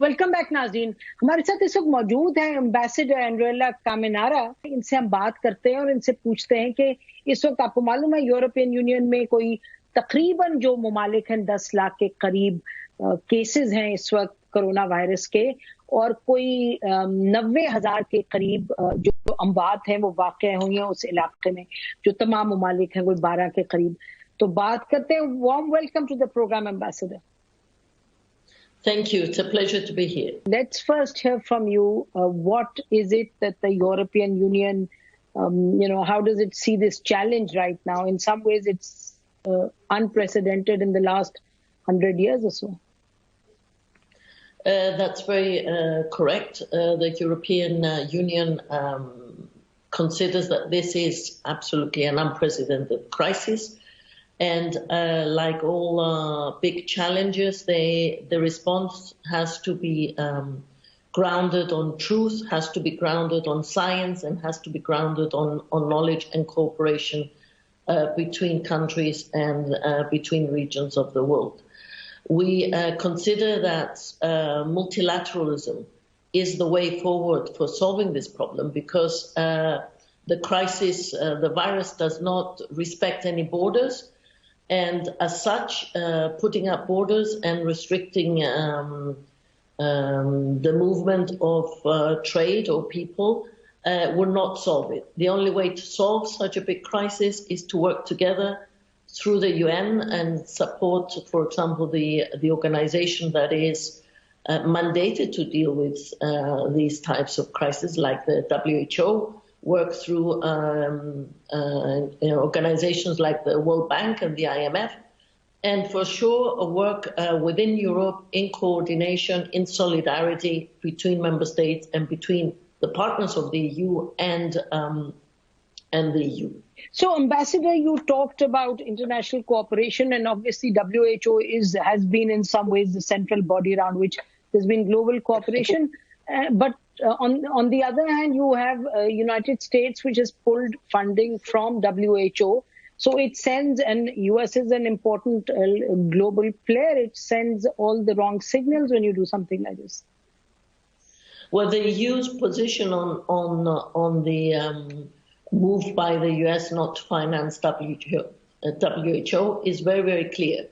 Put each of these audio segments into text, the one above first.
Welcome back नाज़रीन। हमारे साथ इस वक्त मौजूद हैं एम्बेसडर एंड्रोला कामिनारा। इनसे हम बात करते हैं और इनसे पूछते हैं कि इस वक्त आपको मालूम है यूरोपियन यूनियन में कोई तकरीबन जो ममालिक हैं 10 लाख के करीब केसेस हैं इस वक्त कोरोना वायरस के, और कोई 90,000 के करीब जो अमवात हैं वो वाक़ हुई हैं उस इलाके में, जो तमाम ममालिक हैं कोई 12 के करीब। तो बात करते हैं। Warm welcome to the programme ambassador. Thank you. It's a pleasure to be here. Let's first hear from you. What is it that the European Union, how does it see this challenge right now? In some ways, it's unprecedented in the last 100 years or so. That's very correct. The European Union considers that this is absolutely an unprecedented crisis. And like all big challenges, the response has to be grounded on truth, has to be grounded on science, and has to be grounded on knowledge and cooperation between countries and between regions of the world. We consider that multilateralism is the way forward for solving this problem, because the crisis, the virus does not respect any borders. And as such, putting up borders and restricting the movement of trade or people will not solve it. The only way to solve such a big crisis is to work together through the UN and support, for example, the organization that is mandated to deal with these types of crises, like the WHO. Work through organizations like the World Bank and the IMF, and for sure work within Europe in coordination, in solidarity between member states and between the partners of the EU and the EU. So, Ambassador, you talked about international cooperation, and obviously WHO has been in some ways the central body around which there's been global cooperation, but on the other hand, you have United States, which has pulled funding from WHO. So it sends, and US is an important global player, it sends all the wrong signals when you do something like this. Well, the EU's position on the move by the US not to finance WHO is very, very clear.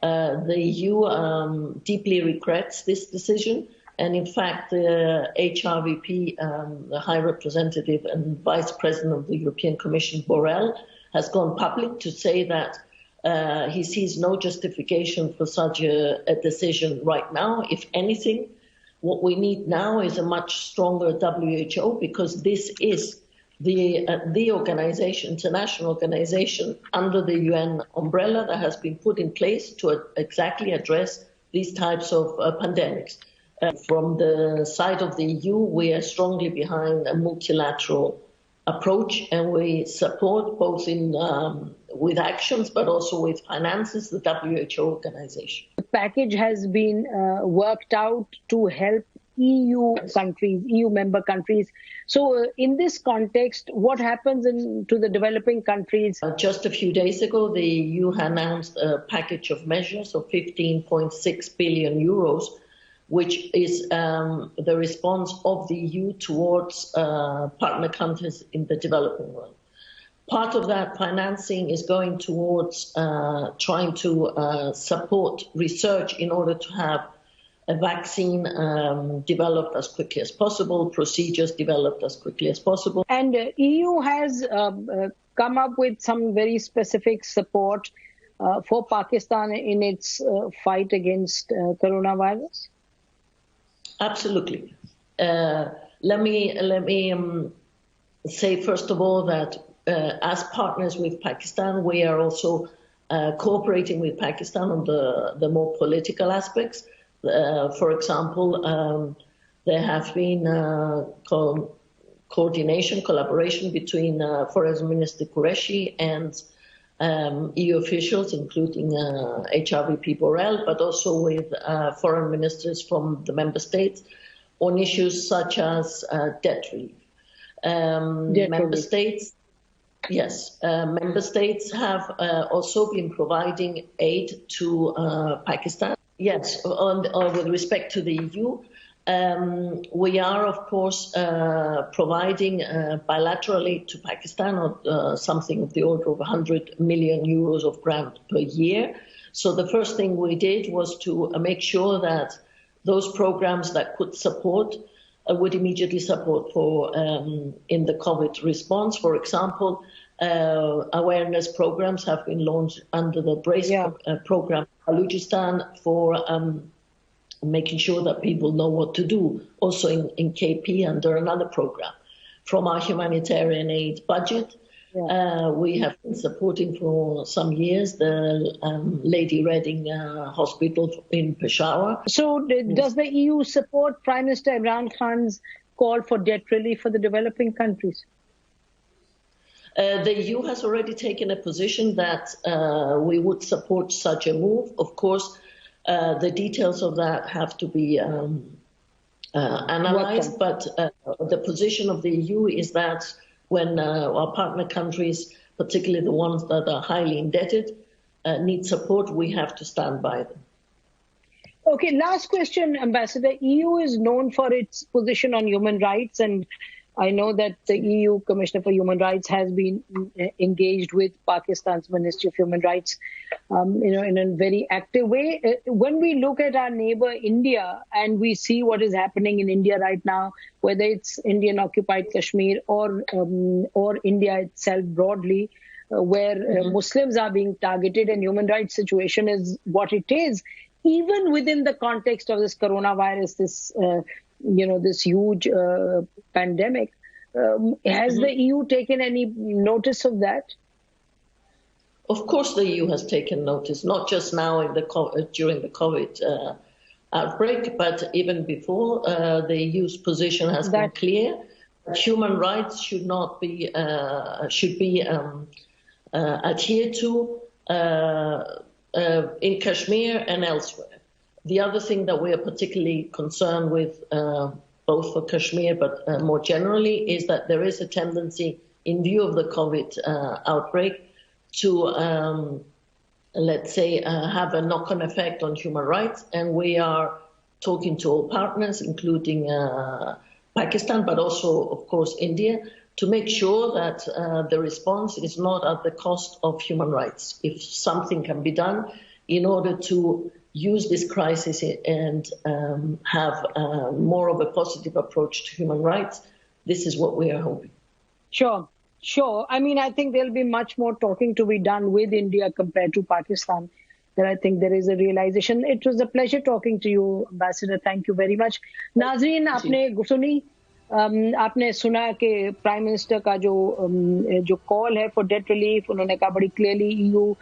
The EU deeply regrets this decision. And in fact, the HRVP, the High Representative and Vice President of the European Commission, Borrell, has gone public to say that he sees no justification for such a decision right now. If anything, what we need now is a much stronger WHO, because this is the organization, international organization under the UN umbrella that has been put in place to exactly address these types of pandemics. From the side of the EU, we are strongly behind a multilateral approach, and we support both with actions but also with finances the WHO organization. The package has been worked out to help EU countries, EU member countries. So in this context, what happens to the developing countries? Just a few days ago, the EU announced a package of measures of 15.6 billion euros, which is the response of the EU towards partner countries in the developing world. Part of that financing is going towards trying to support research in order to have a vaccine developed as quickly as possible, procedures developed as quickly as possible. And EU has come up with some very specific support for Pakistan in its fight against coronavirus. Absolutely. Let me say first of all that as partners with Pakistan, we are also cooperating with Pakistan on the more political aspects. For example, there have been collaboration between Foreign Minister Qureshi and EU officials, including HRVP Borrell, but also with foreign ministers from the member states on issues such as debt relief. Member states have also been providing aid to Pakistan. Yes, with respect to the EU, We are, of course, providing bilaterally to Pakistan something of the order of 100 million euros of grant per year. So the first thing we did was to make sure that those programs that could support would immediately support for in the COVID response. For example, awareness programs have been launched under the BRACE program in Balochistan for making sure that people know what to do. Also in KP under another program. From our humanitarian aid budget, we have been supporting for some years the Lady Reading Hospital in Peshawar. So does the EU support Prime Minister Imran Khan's call for debt relief for the developing countries? The EU has already taken a position that we would support such a move. Of course, the details of that have to be analyzed, but the position of the EU is that when our partner countries, particularly the ones that are highly indebted, need support, we have to stand by them. Okay, last question, Ambassador. EU is known for its position on human rights, and I know that the EU Commissioner for Human Rights has been engaged with Pakistan's Ministry of Human Rights, in a very active way. When we look at our neighbor India and we see what is happening in India right now, whether it's Indian-occupied Kashmir or India itself broadly, where Muslims are being targeted and human rights situation is what it is, even within the context of this coronavirus, this huge pandemic. Has the EU taken any notice of that? Of course the EU has taken notice, not just now during the COVID outbreak, but even before. The EU's position has been clear. Human rights should be adhered to in Kashmir and elsewhere. The other thing that we are particularly concerned with, both for Kashmir but more generally, is that there is a tendency, in view of the COVID outbreak, to, let's say, have a knock-on effect on human rights. And we are talking to all partners, including Pakistan, but also, of course, India, to make sure that the response is not at the cost of human rights. If something can be done in order to use this crisis and have more of a positive approach to human rights, this is what we are hoping. Sure. I mean, I think there'll be much more talking to be done with India compared to Pakistan. That I think there is a realization. It was a pleasure talking to you, Ambassador. Thank you very much. नाज़रीन, आपने सुना कि prime minister का जो call है for date relief, उन्होंने कहा बड़ी क्लियरली EU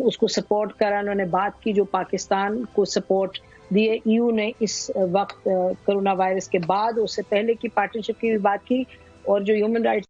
उसको सपोर्ट करा, उन्होंने बात की जो पाकिस्तान को सपोर्ट दिए EU ने इस वक्त कोरोना वायरस के बाद, उससे पहले की पार्टनरशिप की भी बात की, और जो ह्यूमन राइट्स